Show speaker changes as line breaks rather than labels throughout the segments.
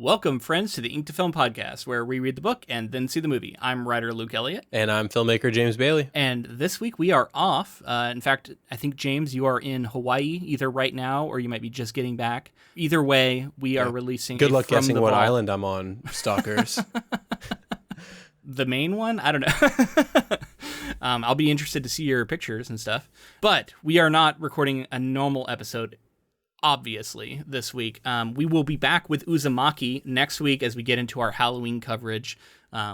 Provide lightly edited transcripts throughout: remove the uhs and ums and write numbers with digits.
Welcome, friends, to the Ink to Film podcast, where we read the book and then see the movie. I'm writer Luke Elliott.
And I'm filmmaker James Bailey.
And this week we are off. In fact, I think, James, you are in Hawaii either right now or you might be just getting back. Either way, we are releasing
Good luck
From
guessing
the
what
Vault.
island I'm on, stalkers.
The main one? I don't know. I'll be interested to see your pictures and stuff. But we are not recording a normal episode, obviously, this week. We will be back with Uzumaki next week as we get into our Halloween coverage,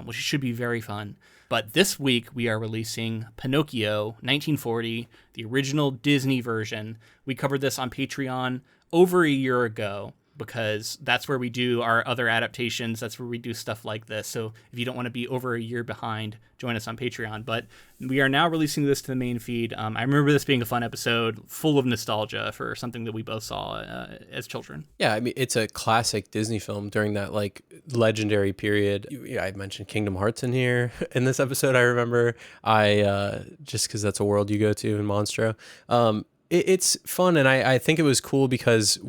which should be very fun. But this week we are releasing Pinocchio 1940, the original Disney version. We covered this on Patreon over a year ago, because that's where we do our other adaptations. That's where we do stuff like this. So if you don't want to be over a year behind, join us on Patreon. But we are now releasing this to the main feed. I remember this being a fun episode, full of nostalgia for something that we both saw as children.
Yeah, I mean, it's a classic Disney film during that like legendary period. I mentioned Kingdom Hearts in here in this episode. I remember just because that's a world you go to in Monstro. It's fun, and I think it was cool because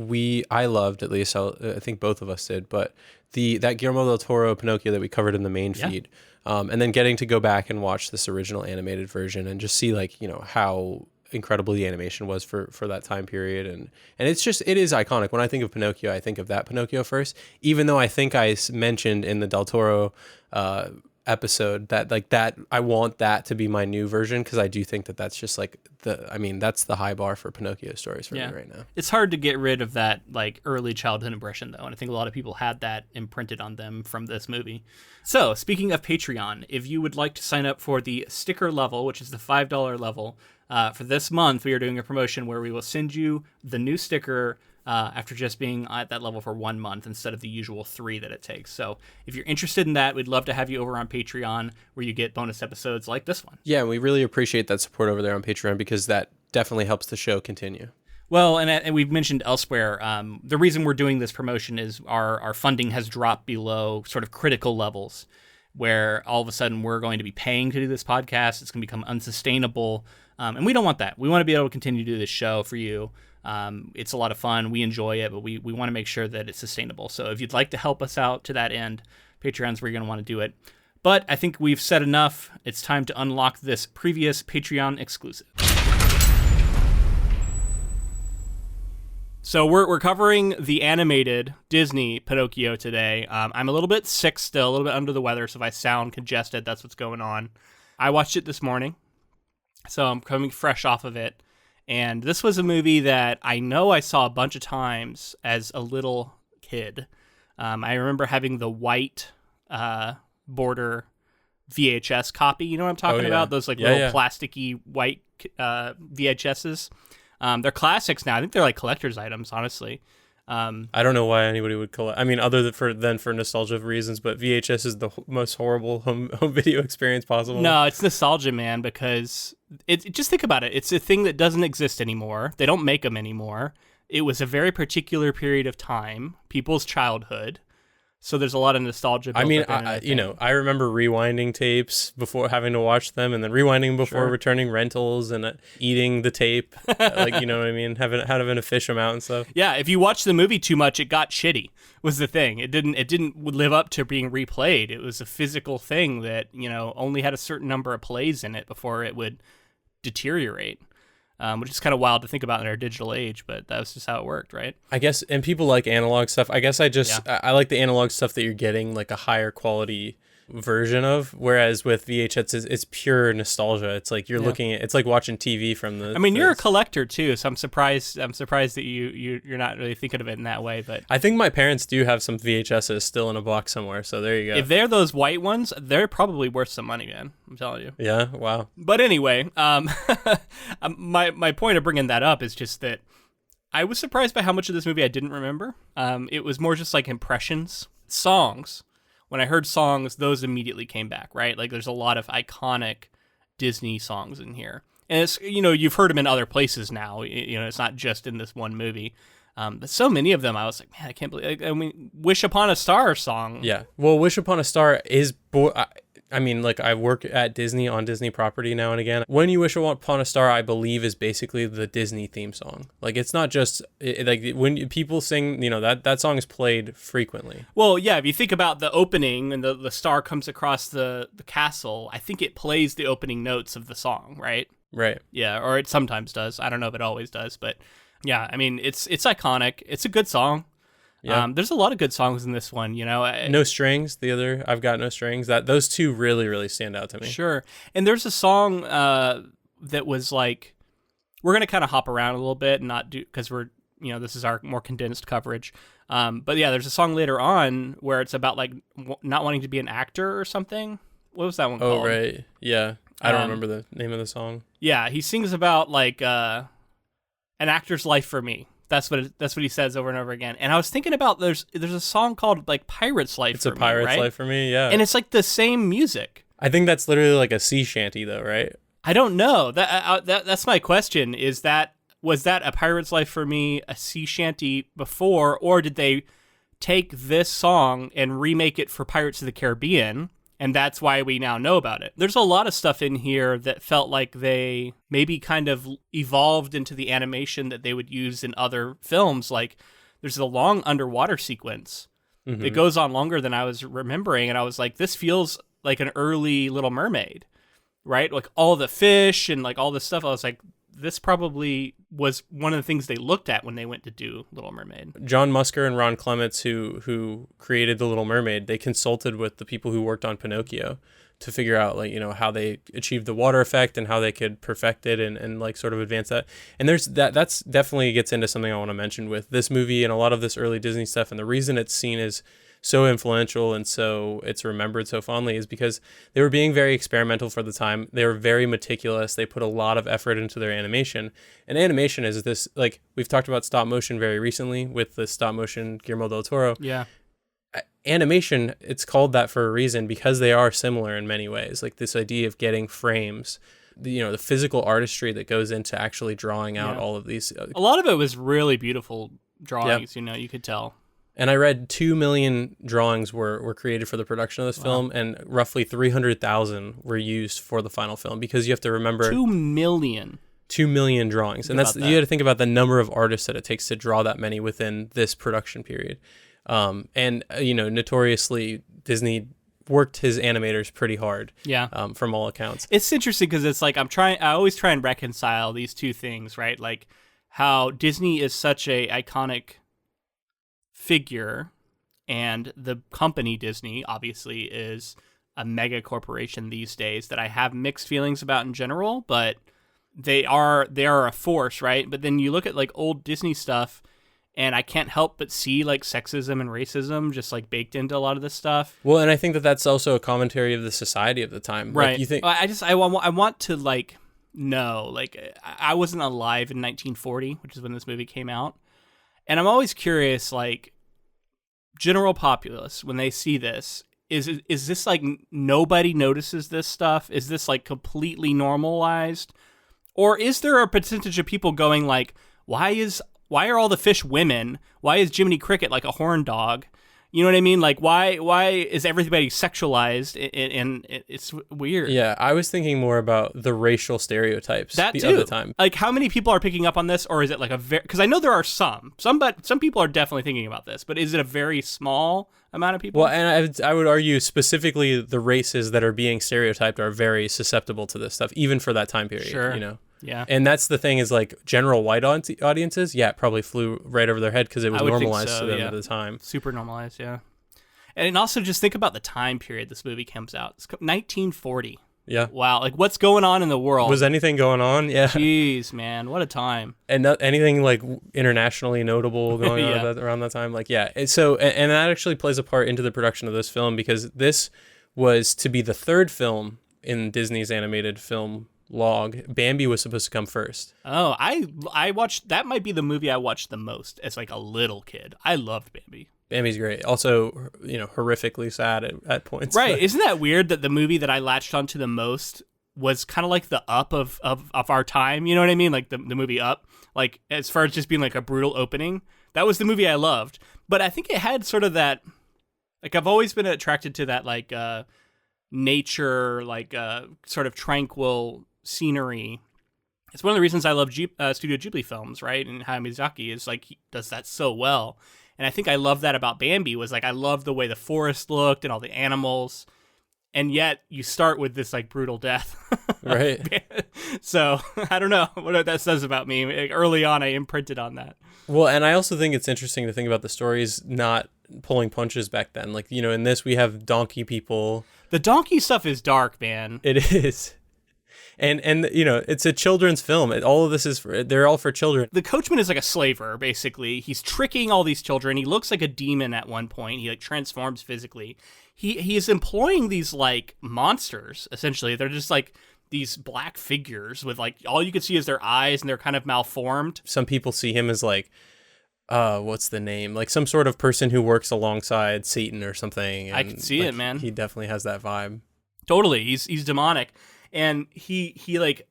I loved, at least I think both of us did, but that Guillermo del Toro Pinocchio that we covered in the main feed, and then getting to go back and watch this original animated version and just see how incredible the animation was for that time period, and it is iconic. When I think of Pinocchio, I think of that Pinocchio first, even though I think I mentioned in the del Toro episode that I want that to be my new version, because I do think that's just that's the high bar for Pinocchio stories for me right now.
It's hard to get rid of that early childhood impression, though, and I think a lot of people had that imprinted on them from this movie. So speaking of Patreon, if you would like to sign up for the sticker level, which is the $5 level, for this month we are doing a promotion where we will send you the new sticker after just being at that level for 1 month instead of the usual 3 that it takes. So if you're interested in that, we'd love to have you over on Patreon, where you get bonus episodes like this one.
Yeah, and we really appreciate that support over there on Patreon, because that definitely helps the show continue.
Well, and we've mentioned elsewhere, the reason we're doing this promotion is our funding has dropped below sort of critical levels, where all of a sudden we're going to be paying to do this podcast. It's going to become unsustainable, and we don't want that. We want to be able to continue to do this show for you. It's a lot of fun. We enjoy it, but we want to make sure that it's sustainable. So if you'd like to help us out to that end, Patreon's where you're going to want to do it. But I think we've said enough. It's time to unlock this previous Patreon exclusive. So we're covering the animated Disney Pinocchio today. I'm a little bit sick still, a little bit under the weather, so if I sound congested, that's what's going on. I watched it this morning, so I'm coming fresh off of it. And this was a movie that I know I saw a bunch of times as a little kid. I remember having the white border VHS copy. You know what I'm talking about? Those little plasticky white VHSs. They're classics now. I think they're like collector's items, honestly.
I don't know why anybody would collect. I mean, other than for nostalgia reasons, but VHS is the most horrible home video experience possible.
No, it's nostalgia, man, because just think about it. It's a thing that doesn't exist anymore. They don't make them anymore. It was a very particular period of time, people's childhood. So there's a lot of nostalgia.
I mean, I remember rewinding tapes before having to watch them, and then rewinding before returning rentals, and eating the tape, you know what I mean, having to fish them out and stuff.
Yeah, if you watch the movie too much, it got shitty. Was the thing. It didn't live up to being replayed. It was a physical thing that only had a certain number of plays in it before it would deteriorate. Which is kind of wild to think about in our digital age, but that was just how it worked, right?
I guess, and people like analog stuff. I guess I like the analog stuff that you're getting like a higher quality version of, whereas with VHS it's pure nostalgia. It's like you're looking at, it's like watching TV from the.
I mean, you're a collector too, so I'm surprised that you're not really thinking of it in that way. But
I think my parents do have some VHSs still in a box somewhere, so there you go.
If they're those white ones, they're probably worth some money, man. I'm telling you.
Yeah. Wow.
But anyway, my point of bringing that up is just that I was surprised by how much of this movie I didn't remember. It was more just like impressions, songs. When I heard songs, those immediately came back, right? Like there's a lot of iconic Disney songs in here. And it's, you've heard them in other places now. It's not just in this one movie. But so many of them, I was like, man, I can't believe. I mean, "Wish Upon a Star" song.
Yeah. Well, "Wish Upon a Star" is I mean, like, I work at Disney on Disney property now and again. When You Wish Upon a Star, I believe, is basically the Disney theme song. Like, it's not just like when people sing, that song is played frequently.
Well, yeah, if you think about the opening and the star comes across the castle, I think it plays the opening notes of the song, right?
Right.
Yeah, or it sometimes does. I don't know if it always does, but yeah, I mean, it's iconic. It's a good song. Yeah. There's a lot of good songs in this one,
No Strings, I've Got No Strings. Those two really, really stand out to me.
Sure. And there's a song that was like, we're going to kind of hop around a little bit and not do, because we're, this is our more condensed coverage. But yeah, there's a song later on where it's about like not wanting to be an actor or something. What was that one called?
Oh, right. Yeah. I don't remember the name of the song.
Yeah. He sings about like an actor's life for me. That's what he says over and over again. And I was thinking about there's a song called like Pirate's Life for me. It's a
Pirate's Life for me, yeah.
And it's like the same music.
I think that's literally like a sea shanty though, right?
I don't know. That's my question. Was that a Pirate's Life for me, a sea shanty before, or did they take this song and remake it for Pirates of the Caribbean? And that's why we now know about it. There's a lot of stuff in here that felt like they maybe kind of evolved into the animation that they would use in other films. Like there's a long underwater sequence that goes on longer than I was remembering. And I was like, this feels like an early Little Mermaid, right? Like all the fish and like all this stuff. I was like, this probably was one of the things they looked at when they went to do Little Mermaid.
John Musker and Ron Clements, who created The Little Mermaid, they consulted with the people who worked on Pinocchio to figure out like, how they achieved the water effect and how they could perfect it and like sort of advance that. And that's definitely gets into something I want to mention with this movie and a lot of this early Disney stuff. And the reason it's seen as so influential and so it's remembered so fondly is because they were being very experimental for the time. They were very meticulous. They put a lot of effort into their animation. And animation is this, like we've talked about stop motion very recently with the stop motion Guillermo del Toro.
Yeah.
Animation, it's called that for a reason because they are similar in many ways. Like this idea of getting frames, the physical artistry that goes into actually drawing out all of these.
A lot of it was really beautiful drawings, you could tell.
And I read 2 million drawings were created for the production of this film, and roughly 300,000 were used for the final film because you have to remember
2 million.
2 million drawings. And you got to think about the number of artists that it takes to draw that many within this production period. Notoriously, Disney worked his animators pretty hard.
Yeah.
From all accounts.
It's interesting because it's like I always try and reconcile these two things, right? Like how Disney is such a iconic figure, and the company Disney obviously is a mega corporation these days that I have mixed feelings about in general, but they are a force, right? But then you look at like old Disney stuff and I can't help but see like sexism and racism just like baked into a lot of this stuff.
Well, and I think that that's also a commentary of the society of the time.
Right.
Like, you think
I want to like know, like I wasn't alive in 1940, which is when this movie came out. And I'm always curious, like, general populace, when they see this, is this like nobody notices this stuff? Is this like completely normalized? Or is there a percentage of people going like, why are all the fish women? Why is Jiminy Cricket like a horn dog? You know what I mean? Like, why is everybody sexualized? And it's weird.
Yeah, I was thinking more about the racial stereotypes
of
the time.
Like, how many people are picking up on this, or is it like because I know there are some, but some people are definitely thinking about this. But is it a very small amount of people?
Well, and I would argue specifically the races that are being stereotyped are very susceptible to this stuff, even for that time period.
Sure. Yeah.
And that's the thing is like general white audiences, it probably flew right over their head because it was normalized to them at the time.
Super normalized, yeah. And also just think about the time period this movie comes out. It's 1940.
Yeah.
Wow. Like what's going on in the world?
Was anything going on? Yeah.
Jeez, man. What a time.
And anything like internationally notable going on around that time? Like, yeah. So, and that actually plays a part into the production of this film because this was to be the third film in Disney's animated film log. Bambi was supposed to come first.
Oh, I watched, that might be the movie I watched the most as like a little kid. I loved Bambi.
Bambi's great. Also, horrifically sad at points.
Right. Isn't that weird that the movie that I latched onto the most was kind of like the Up of our time? You know what I mean? Like the movie Up. Like as far as just being like a brutal opening. That was the movie I loved. But I think it had sort of that, like I've always been attracted to that like nature, like sort of tranquil scenery. It's one of the reasons I love Studio Ghibli films, right? And Hayao Miyazaki is like, he does that so well. And I think I love that about Bambi, was like, I love the way the forest looked and all the animals. And yet you start with this like brutal death.
Right.
So I don't know what that says about me. Early on, I imprinted on that.
Well, and I also think it's interesting to think about the stories not pulling punches back then. Like, you know, in this we have donkey people.
The donkey stuff is dark, man.
It is. And you know, it's a children's film. All of this they're all for children.
The coachman is like a slaver, basically. He's tricking all these children. He looks like a demon at one point. He like transforms physically. He is employing these like monsters, essentially. They're just like these black figures with like, all you can see is their eyes, and they're kind of malformed.
Some people see him as like, what's the name? Like some sort of person who works alongside Satan or something. And
I can see
like,
it, man.
He definitely has that vibe.
Totally. He's demonic. And he like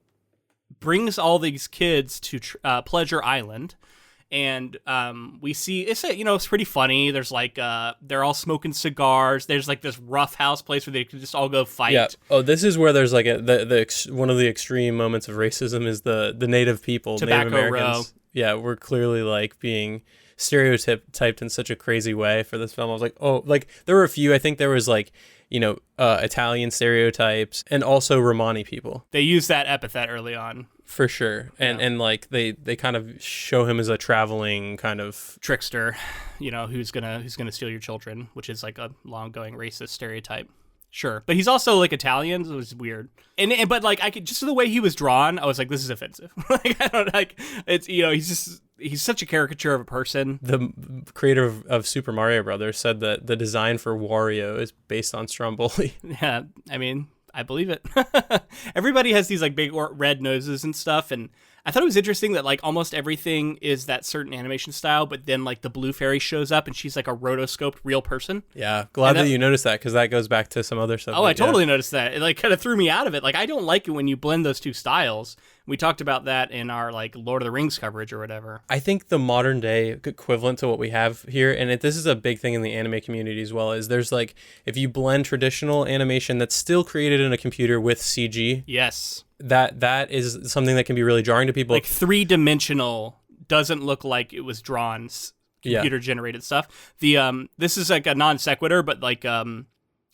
brings all these kids to Pleasure Island, and we see it's pretty funny. There's like they're all smoking cigars. There's like this rough house place where they can just all go fight.
Yeah. Oh, this is where there's like one of the extreme moments of racism is the native people,
Tobacco
Native Americans.
Row.
Yeah, we're clearly like being stereotyped in such a crazy way for this film. I was like, oh, like there were a few. I think there was like, you know, Italian stereotypes and also Romani people.
They use that epithet early on.
For sure. And like they kind of show him as a traveling kind of
trickster, you know, who's gonna steal your children, which is like a long-going racist stereotype. Sure. But he's also like Italian, so it was weird. But like I could, just the way he was drawn, I was like, this is offensive. Like I don't like, it's, you know, he's such a caricature of a person.
The creator of Super Mario Brothers said that the design for Wario is based on Stromboli.
Yeah, I mean, I believe it. Everybody has these like big red noses and stuff, and I thought it was interesting that like almost everything is that certain animation style, but then like the blue fairy shows up and she's like a rotoscoped real person.
Yeah, glad that you noticed that, because that goes back to some other stuff.
Oh, I totally noticed that. It like kind of threw me out of it. Like I don't like it when you blend those two styles. We talked about that in our like Lord of the Rings coverage or whatever.
I think the modern day equivalent to what we have here, and this is a big thing in the anime community as well, is there's like, if you blend traditional animation that's still created in a computer with CG.
Yes.
That is something that can be really jarring to people.
Like 3-dimensional doesn't look like it was drawn, computer generated stuff. The this is like a non sequitur, but like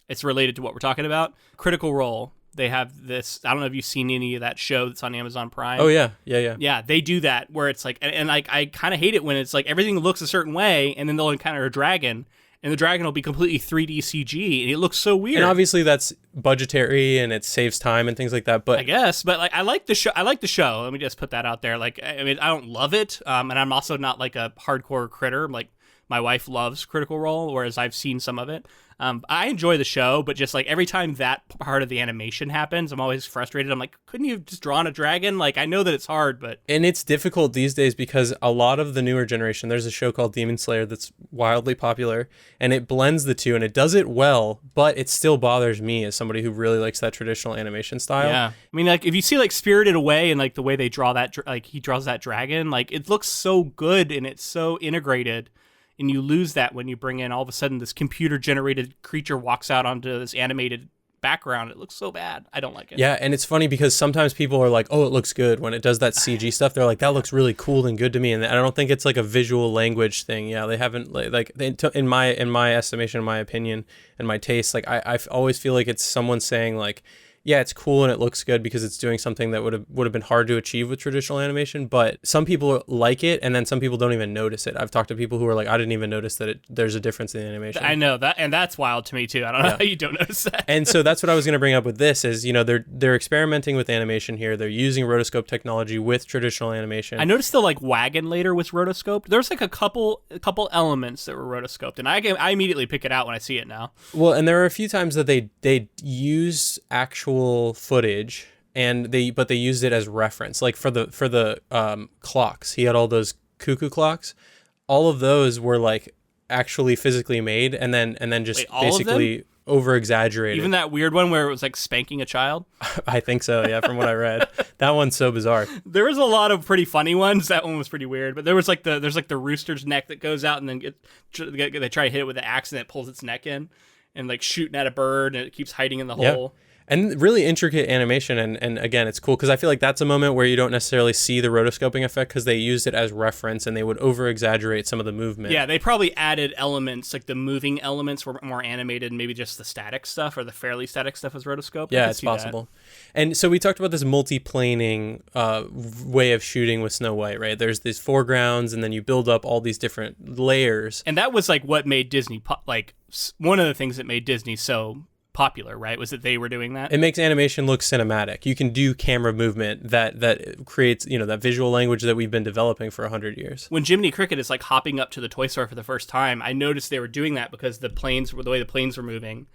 it's related to what we're talking about. Critical Role. They have this, I don't know if you've seen any of that show that's on Amazon Prime.
Oh, yeah.
Yeah, they do that where it's like, and like I kind of hate it when it's like everything looks a certain way and then they'll encounter a dragon and the dragon will be completely 3D CG and it looks so weird.
And obviously that's budgetary and it saves time and things like that. But
I guess, but like I like the show. Let me just put that out there. Like, I mean, I don't love it, and I'm also not like a hardcore critter. Like my wife loves Critical Role, whereas I've seen some of it. I enjoy the show, but just like every time that part of the animation happens, I'm always frustrated. I'm like, couldn't you have just drawn a dragon? Like, I know that it's hard, but...
And it's difficult these days because a lot of the newer generation, there's a show called Demon Slayer that's wildly popular, and it blends the two, and it does it well, but it still bothers me as somebody who really likes that traditional animation style.
Yeah. I mean, like, if you see, like, Spirited Away and, like, the way they draw that, like, he draws that dragon, like, it looks so good, and it's so integrated. And you lose that when you bring in all of a sudden this computer-generated creature walks out onto this animated background. It looks so bad. I don't like it.
Yeah, and it's funny because sometimes people are like, oh, it looks good. When it does that CG stuff, they're like, that looks really cool and good to me. And I don't think it's like a visual language thing. Yeah, they haven't, in my estimation, in my opinion, and my taste, like I always feel like it's someone saying like, yeah, it's cool and it looks good because it's doing something that would have been hard to achieve with traditional animation. But some people like it, and then some people don't even notice it. I've talked to people who are like, I didn't even notice that there's a difference in the animation.
I know that, and that's wild to me too. I don't know how you don't notice that.
And so that's what I was going to bring up with this is, you know, they're experimenting with animation here. They're using rotoscope technology with traditional animation.
I noticed the like wagon later was rotoscoped. There's like a couple elements that were rotoscoped, and I immediately pick it out when I see it now.
Well, and there are a few times that they use actual footage but they used it as reference, like for the clocks. He had all those cuckoo clocks. All of those were like actually physically made and then just basically over exaggerated.
Even that weird one where it was like spanking a child.
I think so, yeah, from what I read. That one's so bizarre.
There was a lot of pretty funny ones. That one was pretty weird, but there's the rooster's neck that goes out and then they try to hit it with the axe and it pulls its neck in. and like shooting at a bird and it keeps hiding in the
Yeah.
hole.
And really intricate animation, and again, it's cool because I feel like that's a moment where you don't necessarily see the rotoscoping effect because they used it as reference and they would over-exaggerate some of the movement.
Yeah, they probably added elements, like the moving elements were more animated, and maybe just the static stuff or the fairly static stuff was rotoscope.
Yeah, it's possible. And so we talked about this multi-planing way of shooting with Snow White, right? There's these foregrounds, and then you build up all these different layers.
And that was like what made Disney, one of the things that made Disney so popular, right? Was that they were doing that?
It makes animation look cinematic. You can do camera movement that creates, that visual language that we've been developing for 100 years.
When Jiminy Cricket is like hopping up to the toy store for the first time, I noticed they were doing that because the way the planes were moving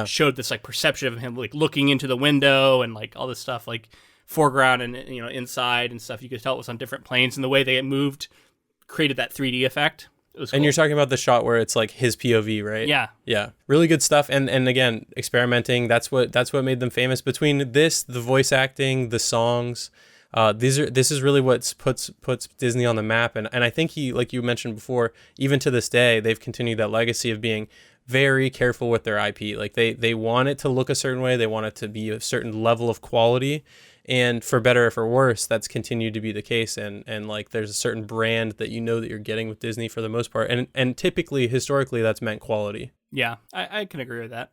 showed this like perception of him like looking into the window and like all this stuff, like foreground and inside and stuff. You could tell it was on different planes, and the way they moved created that 3D effect. Cool.
And you're talking about the shot where it's like his POV, right?
Yeah.
Yeah. Really good stuff. And again, experimenting, that's what made them famous. Between this, the voice acting, the songs, this is really what puts Disney on the map. And I think like you mentioned before, even to this day, they've continued that legacy of being very careful with their IP. Like they want it to look a certain way, they want it to be a certain level of quality. And for better or for worse, that's continued to be the case. And like there's a certain brand that that you're getting with Disney for the most part. And typically, historically, that's meant quality.
Yeah, I can agree with that.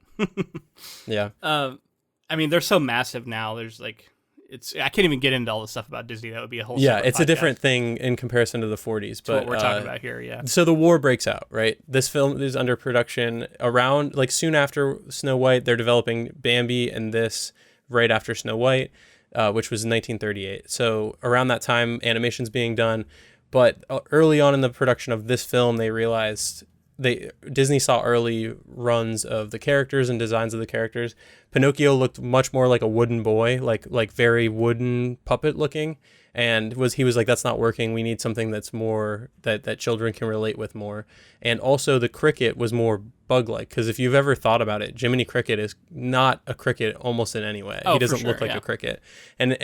Yeah.
I mean, they're so massive now. There's like, I can't even get into all the stuff about Disney. That would be a whole separate
it's
podcast.
A different thing in comparison to the 40s. But
what we're talking about here, yeah.
So the war breaks out, right? This film is under production around, like soon after Snow White. They're developing Bambi and this right after Snow White. Which was 1938. So around that time, animation's being done. But early on in the production of this film, they realized Disney saw early runs of the characters and designs of the characters. Pinocchio looked much more like a wooden boy, like very wooden puppet looking. And he was like, that's not working. We need something that's more that children can relate with more. And also the cricket was more bug-like, because if you've ever thought about it, Jiminy Cricket is not a cricket almost in any way. He doesn't look like a cricket. And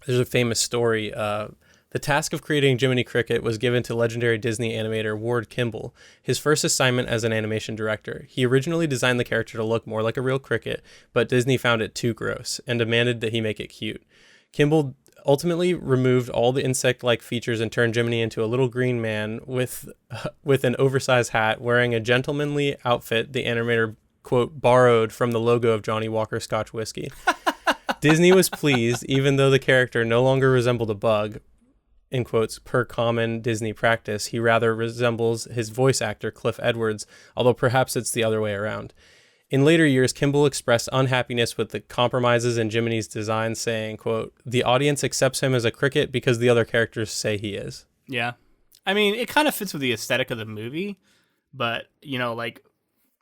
there's a famous story. The task of creating Jiminy Cricket was given to legendary Disney animator Ward Kimball, his first assignment as an animation director. He originally designed the character to look more like a real cricket, but Disney found it too gross and demanded that he make it cute. Kimball ultimately removed all the insect-like features and turned Jiminy into a little green man with an oversized hat, wearing a gentlemanly outfit the animator, quote, borrowed from the logo of Johnny Walker Scotch whiskey. Disney was pleased, even though the character no longer resembled a bug, in quotes, per common Disney practice. He rather resembles his voice actor, Cliff Edwards, although perhaps it's the other way around. In later years, Kimball expressed unhappiness with the compromises in Jiminy's design, saying, quote, the audience accepts him as a cricket because the other characters say he is.
Yeah. I mean, it kind of fits with the aesthetic of the movie, but, like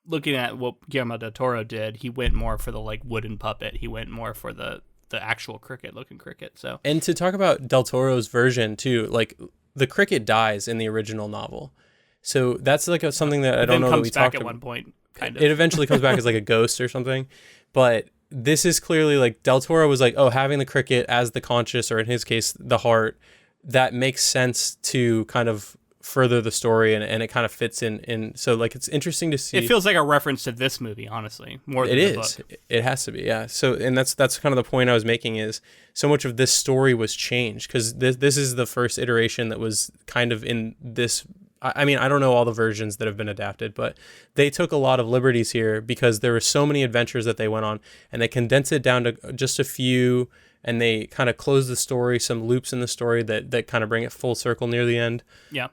looking at what Guillermo del Toro did, he went more for the like wooden puppet. He went more for the actual cricket-looking cricket. So, and
to talk about del Toro's version too, like the cricket dies in the original novel. So that's like something that I don't know that we talked about.
At one point. Kind of.
It eventually comes back as like a ghost or something, but this is clearly like Del Toro was like, having the cricket as the conscious, or in his case, the heart, that makes sense to kind of further the story, and it kind of fits in. So like, it's interesting to see.
It feels like a reference to this movie, honestly, more than the book.
It has to be, yeah. So, and that's kind of the point I was making, is so much of this story was changed because this is the first iteration that was kind of in this. I mean, I don't know all the versions that have been adapted, but they took a lot of liberties here because there were so many adventures that they went on, and they condensed it down to just a few, and they kind of closed the story, some loops in the story that kind of bring it full circle near the end.
Yeah.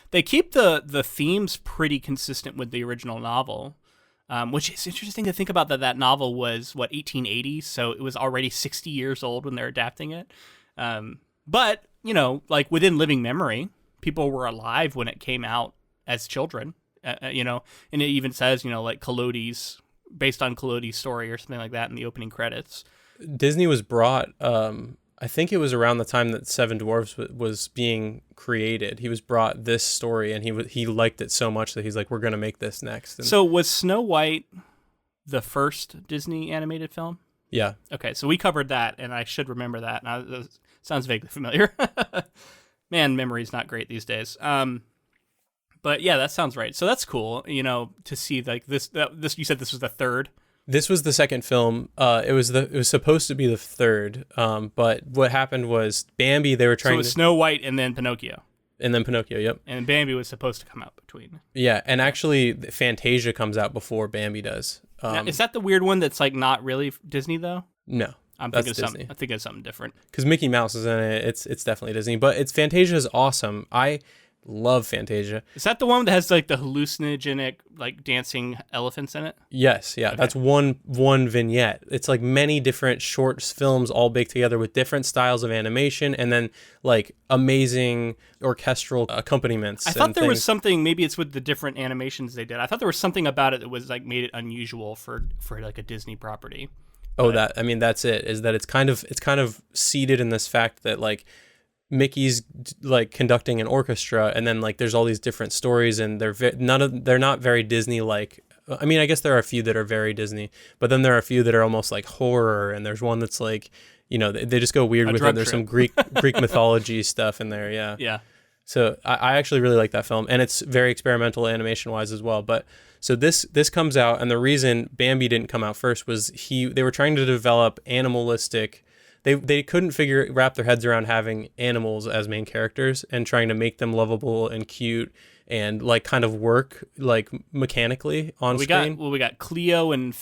They keep the themes pretty consistent with the original novel, which is interesting to think about that novel was, 1880, so it was already 60 years old when they're adapting it. But, like within living memory, people were alive when it came out as children, and it even says, like Collodi's, based on Collodi's story or something like that in the opening credits.
Disney was brought, I think it was around the time that Seven Dwarfs was being created. He was brought this story, and he liked it so much that he's like, we're going to make this next. And so
was Snow White the first Disney animated film?
Yeah.
Okay, so we covered that, and I should remember that. Now, that sounds vaguely familiar. Man, memory's not great these days. But yeah, that sounds right. So that's cool, to see like this. You said this was the third.
This was the second film. It was supposed to be the third. But what happened was Bambi. They were
So
trying
it was Snow White and then Pinocchio.
and then Pinocchio. Yep.
And Bambi was supposed to come out between.
Yeah, and actually, Fantasia comes out before Bambi does.
Now, is that the weird one that's like not really Disney though?
No,
I'm
that's
thinking of
Disney.
something. I think of something different.
Because Mickey Mouse is in it. It's definitely Disney, but Fantasia is awesome. I love Fantasia.
Is that the one that has like the hallucinogenic like dancing elephants in it?
Yes, yeah, that's one vignette. It's like many different short films all baked together with different styles of animation and then like amazing orchestral accompaniments.
I thought there was something. Maybe it's with the different animations they did. I thought there was something about it that was like made it unusual for like a Disney property.
Oh, that's it. Is that it's kind of seated in this fact that like Mickey's like conducting an orchestra, and then like there's all these different stories, and they're not very Disney like. I mean, I guess there are a few that are very Disney, but then there are a few that are almost like horror, and there's one that's like, they just go weird with it. There's some Greek mythology stuff in there, yeah.
Yeah.
So I actually really like that film, and it's very experimental animation wise as well. But so this comes out, and the reason Bambi didn't come out first was they were trying to develop animalistic. They couldn't wrap their heads around having animals as main characters and trying to make them lovable and cute and like kind of work like mechanically on screen.
We got Cleo and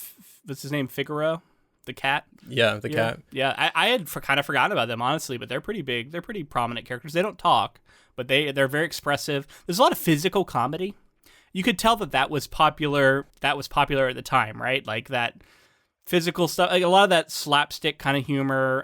what's his name, Figaro, the cat.
Yeah, the cat.
Yeah, I had kind of forgotten about them honestly, but they're pretty big. They're pretty prominent characters. They don't talk, but they're very expressive. There's a lot of physical comedy. You could tell that was popular. That was popular at the time, right? Like that. Physical stuff, like a lot of that slapstick kind of humor.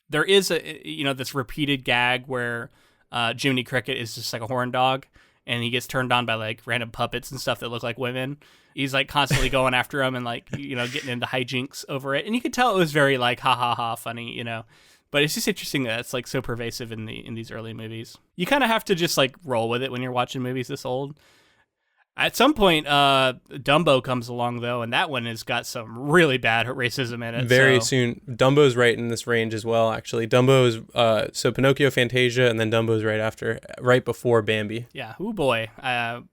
There is this repeated gag where Jiminy Cricket is just like a horn dog, and he gets turned on by like random puppets and stuff that look like women. He's like constantly going after them and like getting into hijinks over it, and you could tell it was very like ha ha ha funny, But it's just interesting that it's like so pervasive in these early movies. You kind of have to just like roll with it when you're watching movies this old. At some point, Dumbo comes along, though, and that one has got some really bad racism in it.
Very soon. Dumbo's right in this range as well, actually. Dumbo's, so Pinocchio, Fantasia, and then Dumbo's right before Bambi.
Yeah, oh boy. I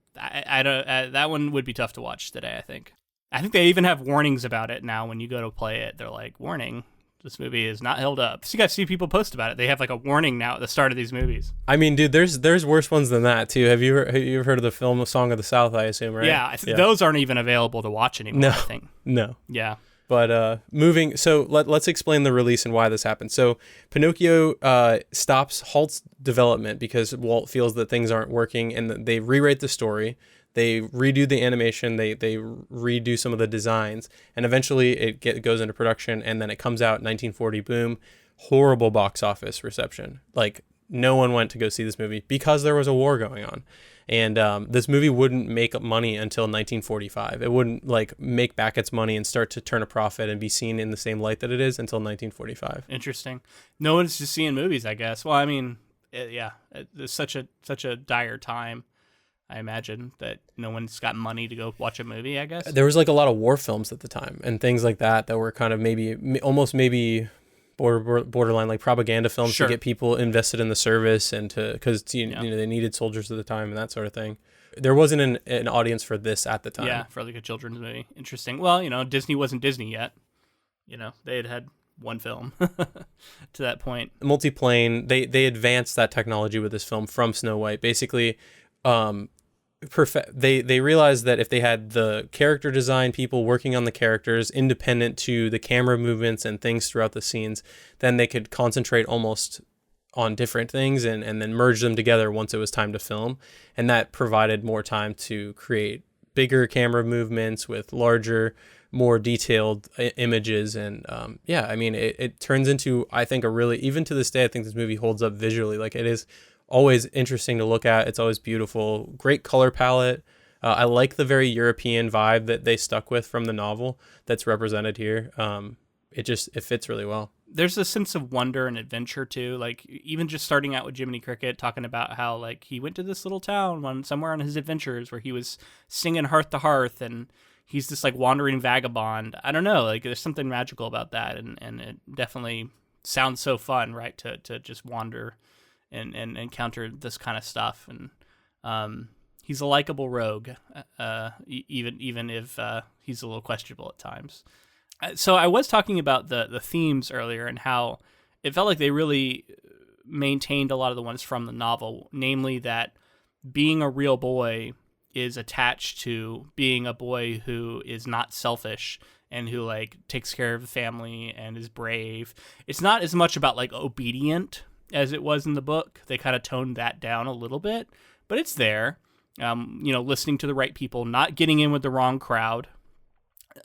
don't, that one would be tough to watch today, I think. I think they even have warnings about it now when you go to play it. They're like, warning, this movie is not held up. So you got to see people post about it. They have like a warning now at the start of these movies.
I mean, dude, there's worse ones than that too. Have you ever heard of the film Song of the South? I assume, right?
Yeah, those aren't even available to watch anymore.
No,
I think.
No.
Yeah.
But moving, so let's explain the release and why this happened. So Pinocchio halts development because Walt feels that things aren't working, and they rewrite the story. They redo the animation, they redo some of the designs, and eventually it goes into production, and then it comes out 1940, boom, horrible box office reception. Like, no one went to go see this movie because there was a war going on. And this movie wouldn't make money until 1945. It wouldn't, like, make back its money and start to turn a profit and be seen in the same light that it is until 1945.
Interesting. No one's just seeing movies, I guess. Well, I mean, it's such a dire time. I imagine that no one's got money to go watch a movie, I guess.
There was like a lot of war films at the time and things like that were kind of maybe borderline like propaganda films to get people invested in the service and because they needed soldiers at the time and that sort of thing. There wasn't an audience for this at the time.
Yeah, for like a children's movie. Interesting. Well, Disney wasn't Disney yet. They had one film to that point.
Multiplane, they advanced that technology with this film from Snow White. Basically, they realized that if they had the character design people working on the characters independent to the camera movements and things throughout the scenes, then they could concentrate almost on different things and then merge them together once it was time to film. And that provided more time to create bigger camera movements with larger, more detailed images. And it turns into, I think, even to this day, I think this movie holds up visually. Like, it is always interesting to look at. It's always beautiful. Great color palette. I like the very European vibe that they stuck with from the novel that's represented here. It fits really well.
There's a sense of wonder and adventure too. Like, even just starting out with Jiminy Cricket talking about how like he went to this little town somewhere on his adventures where he was singing Hearth to Hearth and he's this like wandering vagabond. I don't know, like there's something magical about that, and it definitely sounds so fun, right? To just wander and encounter this kind of stuff. And He's a likable rogue, even if he's a little questionable at times. So I was talking about the themes earlier and how it felt like they really maintained a lot of the ones from the novel, namely that being a real boy is attached to being a boy who is not selfish and who like takes care of the family and is brave. It's not as much about like obedient as it was in the book. They kind of toned that down a little bit, but it's there. Listening to the right people, not getting in with the wrong crowd.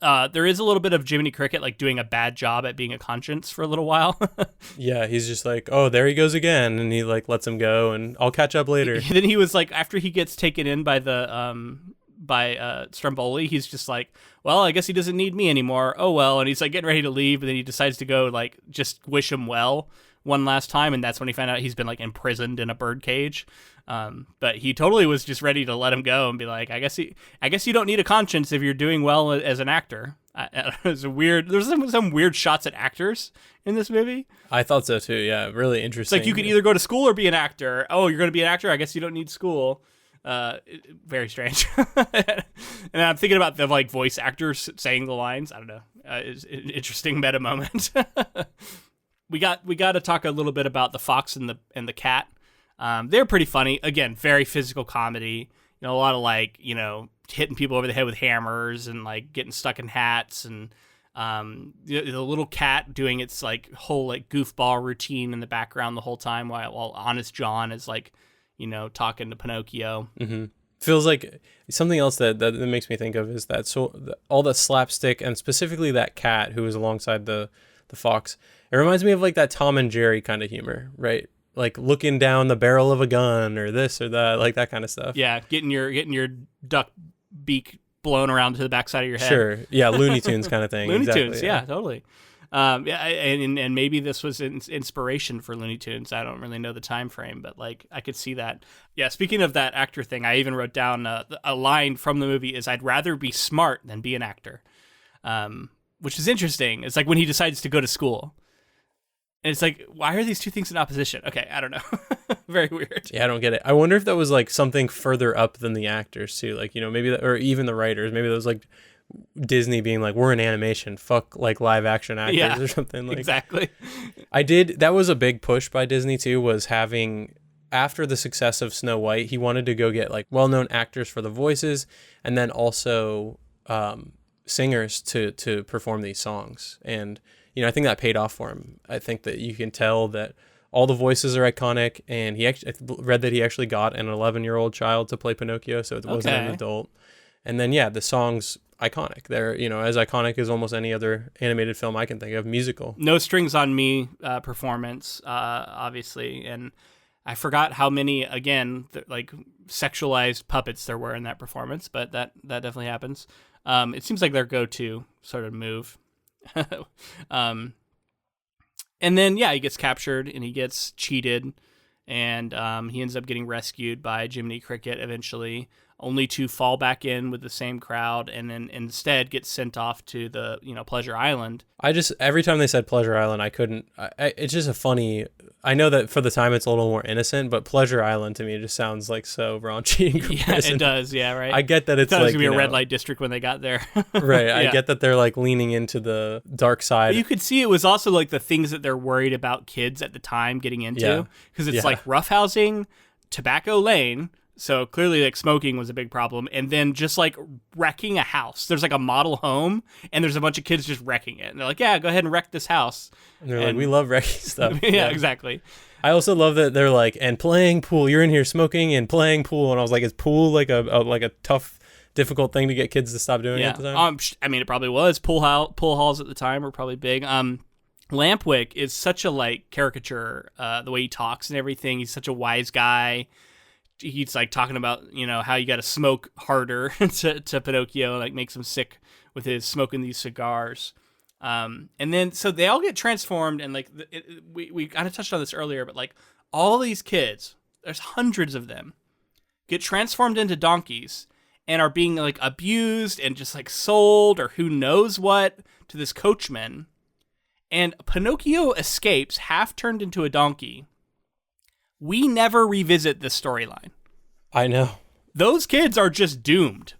There is a little bit of Jiminy Cricket like doing a bad job at being a conscience for a little while.
Yeah, he's just like, oh, there he goes again, and he like lets him go, and I'll catch up later.
Then he was like, after he gets taken in by the Stromboli, he's just like, well, I guess he doesn't need me anymore. Oh well, and he's like getting ready to leave, but then he decides to go like just wish him well one last time, and that's when he found out he's been like imprisoned in a bird cage. But he totally was just ready to let him go and be like, I guess you don't need a conscience if you're doing well as an actor. There's some weird shots at actors in this movie.
I thought so too. Yeah, really interesting.
It's like you could either go to school or be an actor. Oh, you're going to be an actor? I guess you don't need school. Very strange. And I'm thinking about the like voice actors saying the lines. I don't know. It's an interesting meta moment. We got to talk a little bit about the fox and the cat. They're pretty funny. Again, very physical comedy. A lot of like, hitting people over the head with hammers and like getting stuck in hats, and the little cat doing its like whole like goofball routine in the background the whole time while Honest John is like, talking to Pinocchio.
Mm-hmm. Feels like something else that makes me think of is that all the slapstick, and specifically that cat who was alongside the fox. It reminds me of like that Tom and Jerry kind of humor, right? Like looking down the barrel of a gun or this or that, like that kind of stuff.
Yeah, getting your duck beak blown around to the backside of your head.
Sure. Yeah, Looney Tunes kind of thing.
Looney
exactly,
Tunes, yeah, totally. And maybe this was inspiration for Looney Tunes. I don't really know the time frame, but like I could see that. Yeah, speaking of that actor thing, I even wrote down a line from the movie is, "I'd rather be smart than be an actor," which is interesting. It's like when he decides to go to school. And it's like, why are these two things in opposition? Okay, I don't know. Very weird.
Yeah, I don't get it. I wonder if that was like something further up than the actors too. Like, maybe or even the writers. Maybe that was like Disney being like, we're in animation. Fuck like live action actors or something. Like,
exactly.
That was a big push by Disney too, was having, after the success of Snow White, he wanted to go get like well-known actors for the voices, and then also singers to perform these songs. And I think that paid off for him. I think that you can tell that all the voices are iconic, and I read that he actually got an 11-year-old child to play Pinocchio, so it wasn't an adult. And then, the songs, iconic. They're, as iconic as almost any other animated film I can think of, musical.
No Strings on Me performance, obviously, and I forgot how many, again, like sexualized puppets there were in that performance, but that definitely happens. It seems like their go-to sort of move. And then he gets captured and he gets cheated, and he ends up getting rescued by Jiminy Cricket eventually, only to fall back in with the same crowd, and then instead get sent off to the Pleasure Island.
Every time they said Pleasure Island, I couldn't. It's just a funny. I know that for the time it's a little more innocent, but Pleasure Island to me just sounds like so raunchy.
Yeah, it does. Yeah, right.
I get that it's like,
it was gonna be a red light district when they got there.
Right. Yeah. I get that they're like leaning into the dark side.
But you could see it was also like the things that they're worried about kids at the time getting into, because it's like roughhousing, tobacco lane. So clearly, like, smoking was a big problem. And then just, like, wrecking a house. There's, like, a model home, and there's a bunch of kids just wrecking it. And they're like, yeah, go ahead and wreck this house.
And they're like, we love wrecking stuff.
Yeah, exactly.
I also love that they're like, and playing pool. You're in here smoking and playing pool. And I was like, is pool, like, a tough, difficult thing to get kids to stop doing at the time?
I mean, it probably was. Pool halls at the time were probably big. Lampwick is such a, like, caricature, the way he talks and everything. He's such a wise guy. He's like talking about, how you got to smoke harder to Pinocchio, like makes him sick with his smoking these cigars. And then, so they all get transformed, and like, we kind of touched on this earlier, but like all these kids, there's hundreds of them, get transformed into donkeys and are being like abused and just like sold or who knows what to this coachman. And Pinocchio escapes half turned into a donkey. We never revisit this storyline.
I know.
Those kids are just doomed.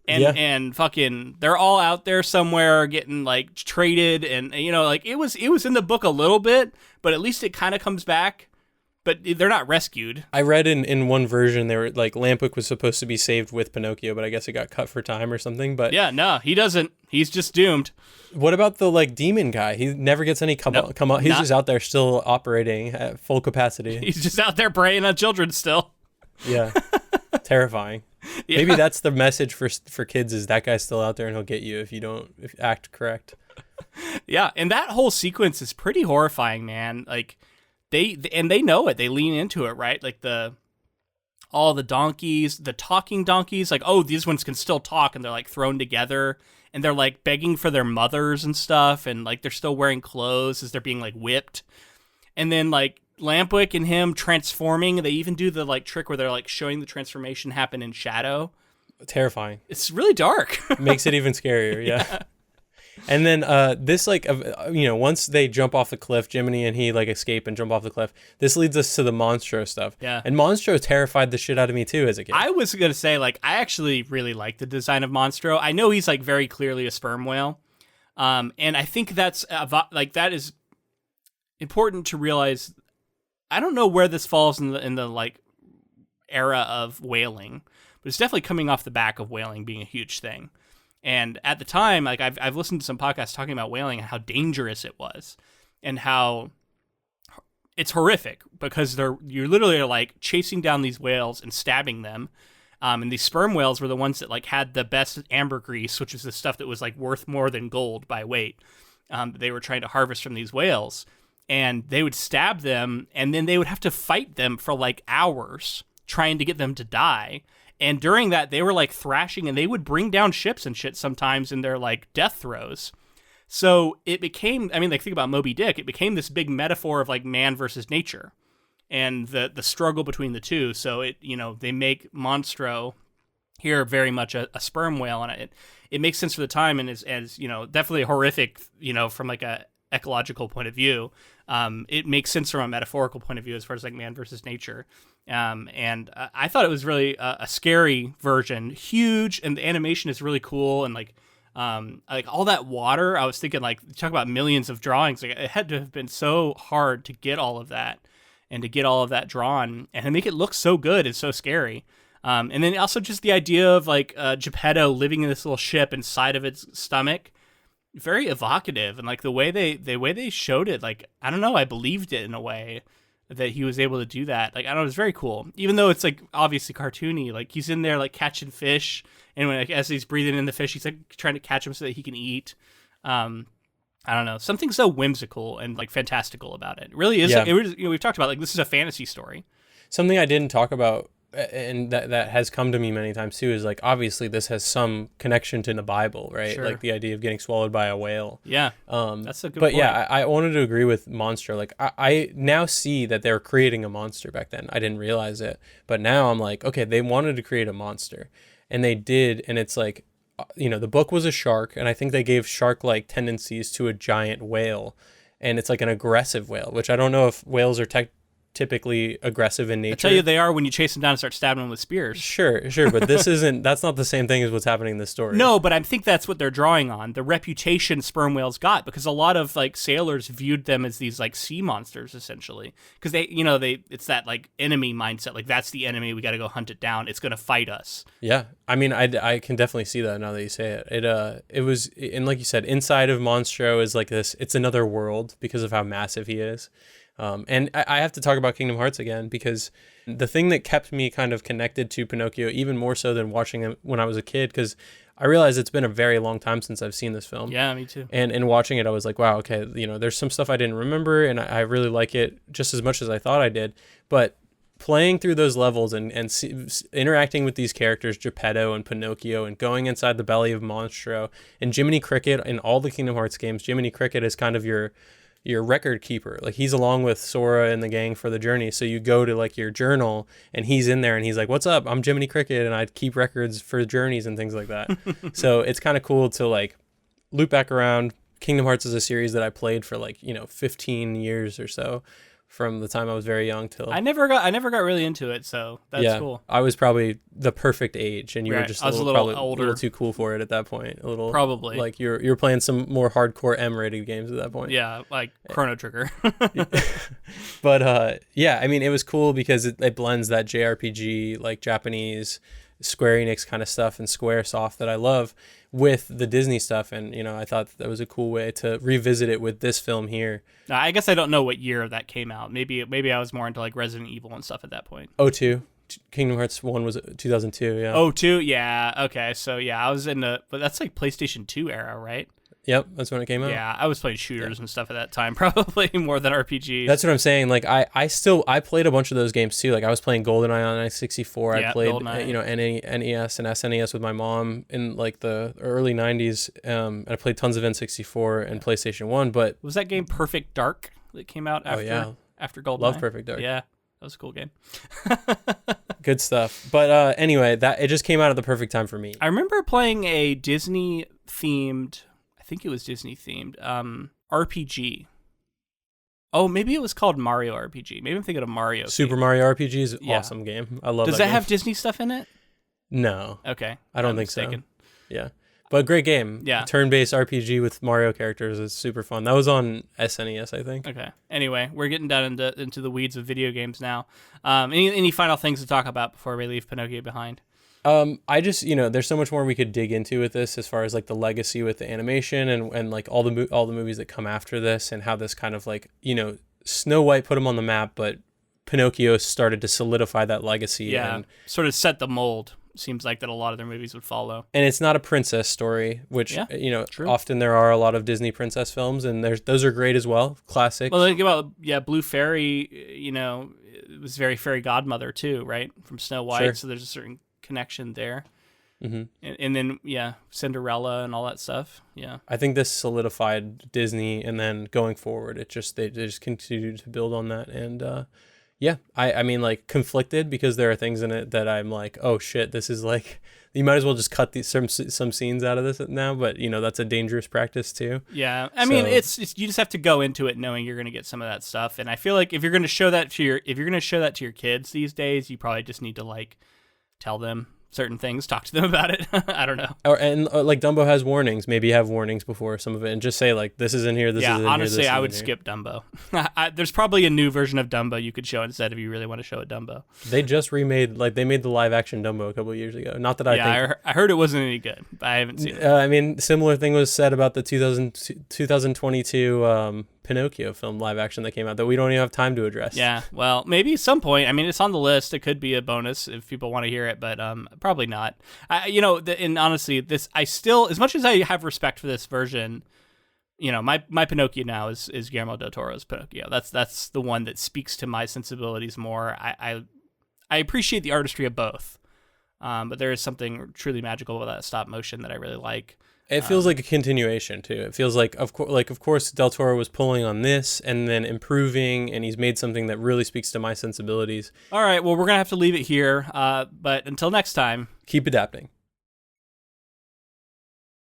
And fucking they're all out there somewhere getting like traded, and like it was in the book a little bit, but at least it kind of comes back. But they're not rescued.
I read in one version they were like Lampwick was supposed to be saved with Pinocchio, but I guess it got cut for time or something. But
yeah, no, he doesn't. He's just doomed.
What about the like demon guy? He never gets any come out. He's just out there still operating at full capacity.
He's just out there preying on children still.
Yeah, terrifying. Yeah. Maybe that's the message for kids is that guy's still out there and he'll get you if you don't act correct.
Yeah, and that whole sequence is pretty horrifying, man. Like they know it. They lean into it, right? Like all the donkeys, the talking donkeys, like, oh, these ones can still talk, and they're like thrown together, and they're like begging for their mothers and stuff, and like they're still wearing clothes as they're being like whipped. And then like Lampwick and him transforming, they even do the like trick where they're like showing the transformation happen in shadow.
Terrifying.
It's really dark.
Makes it even scarier. Yeah. And then this like once they jump off the cliff, Jiminy and he like escape and jump off the cliff. This leads us to the Monstro stuff.
Yeah.
And Monstro terrified the shit out of me too as a kid.
I was gonna say like I actually really like the design of Monstro. I know he's like very clearly a sperm whale, and I think that's like that is important to realize. I don't know where this falls in the like era of whaling, but it's definitely coming off the back of whaling being a huge thing. And at the time, like I've listened to some podcasts talking about whaling and how dangerous it was, and how it's horrific because you're literally like chasing down these whales and stabbing them. And these sperm whales were the ones that like had the best ambergris, which is the stuff that was like worth more than gold by weight. They were trying to harvest from these whales. And they would stab them, and then they would have to fight them for like hours trying to get them to die. And during that, they were like thrashing, and they would bring down ships and shit sometimes in their like death throes. So it became, I mean, like think about Moby Dick. It became this big metaphor of like man versus nature and the struggle between the two. So they make Monstro here very much a sperm whale, and it makes sense for the time, and as definitely horrific, from like a ecological point of view. It makes sense from a metaphorical point of view as far as like man versus nature. And I thought it was really a scary version, huge, and the animation is really cool. And like all that water, I was thinking like, talk about millions of drawings. Like it had to have been so hard to get all of that and to get all of that drawn and to make it look so good and so scary. And then also just the idea of like Geppetto living in this little ship inside of its stomach. Very evocative, and like the way they showed it, like I don't know, I believed it in a way that he was able to do that. Like I don't know, it was very cool. Even though it's like obviously cartoony, like he's in there like catching fish, and when as he's breathing in the fish, he's like trying to catch them so that he can eat. I don't know, something so whimsical and like fantastical about it. It really is. Yeah. It was, we've talked about like this is a fantasy story.
Something I didn't talk about, and that has come to me many times too, is like obviously this has some connection to the Bible, right? Sure. Like the idea of getting swallowed by a whale.
Yeah, that's a good
point. But
yeah,
I wanted to agree with Monstro. Like I now see that they were creating a monster back then. I didn't realize it, but now I'm like, okay, they wanted to create a monster, and they did, and it's like, the book was a shark, and I think they gave shark-like tendencies to a giant whale, and it's like an aggressive whale, which I don't know if whales are typically aggressive in nature.
I tell you they are when you chase them down and start stabbing them with spears.
Sure, but that's not the same thing as what's happening in this story.
No, but I think that's what they're drawing on, the reputation sperm whales got, because a lot of like sailors viewed them as these like sea monsters essentially, because they it's that like enemy mindset, like that's the enemy, we got to go hunt it down, it's going to fight us.
Yeah, I mean I can definitely see that now that you say it. It was, and like you said, inside of Monstro is like this, it's another world because of how massive he is. And I have to talk about Kingdom Hearts again, because the thing that kept me kind of connected to Pinocchio, even more so than watching it when I was a kid, because I realized it's been a very long time since I've seen this film.
Yeah, me too.
And in watching it, I was like, wow, okay, there's some stuff I didn't remember, and I really like it just as much as I thought I did. But playing through those levels and interacting with these characters, Geppetto and Pinocchio, and going inside the belly of Monstro, and Jiminy Cricket in all the Kingdom Hearts games, Jiminy Cricket is kind of your record keeper. Like he's along with Sora and the gang for the journey. So you go to like your journal and he's in there and he's like, what's up? I'm Jiminy Cricket and I keep records for journeys and things like that. So it's kind of cool to like loop back around. Kingdom Hearts is a series that I played for like, 15 years or so from the time I was very young till
I never got really into it, so that's cool.
I was probably the perfect age, and you were just
I was a
little
little older,
a little too cool for it at that point. A little
probably
like you're playing some more hardcore M-rated games at that point.
Yeah, like Chrono Trigger.
But yeah, I mean, it was cool because it blends that JRPG, like Japanese Square Enix kind of stuff and Squaresoft that I love with the Disney stuff, and I thought that was a cool way to revisit it with this film here.
I guess I don't know what year that came out. Maybe I was more into like Resident Evil and stuff at that point.
2002. Kingdom Hearts 1 was 2002, yeah.
Oh, 2? Yeah, okay. So yeah, I was in but that's like PlayStation 2 era, right?
Yep, that's when it came out.
Yeah, I was playing shooters and stuff at that time, probably more than RPGs.
That's what I'm saying. Like I played a bunch of those games too. Like I was playing GoldenEye on N64. I played NES and SNES with my mom in like the early 90s. And I played tons of N64 and PlayStation 1. But
was that game Perfect Dark that came out after after GoldenEye?
Love Perfect Dark.
Yeah, that was a cool game.
Good stuff. But anyway, it just came out at the perfect time for me.
I remember playing a Disney themed. I think it was Disney themed RPG. Oh, maybe it was called Mario RPG. Maybe I'm thinking of Mario.
Super Mario RPG is an awesome game. I love it.
Does that have Disney stuff in it?
No.
Okay.
I don't think so. Yeah. But great game.
Yeah.
Turn-based RPG with Mario characters is super fun. That was on SNES, I think.
Okay. Anyway, we're getting down into the weeds of video games now. Any final things to talk about before we leave Pinocchio behind?
I just, there's so much more we could dig into with this as far as like the legacy with the animation and like all the movies that come after this, and how this kind of like, Snow White put them on the map, but Pinocchio started to solidify that legacy.
Yeah,
and
sort of set the mold. Seems like that a lot of their movies would follow.
And it's not a princess story, which,
true.
Often there are a lot of Disney princess films, and those are great as well. Classic.
Well, think about, Blue Fairy, it was very fairy godmother too, right? From Snow White. Sure. So there's a certain connection there.
Mm-hmm.
And then Cinderella and all that stuff. Yeah,
I think this solidified Disney, and then going forward they just continued to build on that. And I mean, like, conflicted, because there are things in it that I'm like, oh shit, this is like, you might as well just cut some scenes out of this now, but that's a dangerous practice too.
Yeah, I mean, it's you just have to go into it knowing you're going to get some of that stuff, and I feel like if you're going to show that to your kids these days, you probably just need to like tell them certain things, talk to them about it. I don't know.
And like Dumbo has warnings. Maybe have warnings before some of it, and just say like, this is in here. This is in here.
Honestly, I would skip Dumbo. There's probably a new version of Dumbo you could show instead if you really want to show a Dumbo.
They just remade, like, they made the live action Dumbo a couple of years ago. Not that I
heard it wasn't any good, but I haven't seen it.
I mean, similar thing was said about the 2022 Pinocchio film live action that came out that we don't even have time to address.
Yeah, well, maybe at some point. I mean, it's on the list. It could be a bonus if people want to hear it, but probably not. And honestly, this, I still, as much as I have respect for this version, my Pinocchio now is Guillermo del Toro's Pinocchio. That's the one that speaks to my sensibilities more. I appreciate the artistry of both, but there is something truly magical about that stop motion that I really like.
It feels like a continuation too. It feels like, of course, Del Toro was pulling on this and then improving, and he's made something that really speaks to my sensibilities.
All right, well, we're gonna have to leave it here. But until next time,
keep adapting.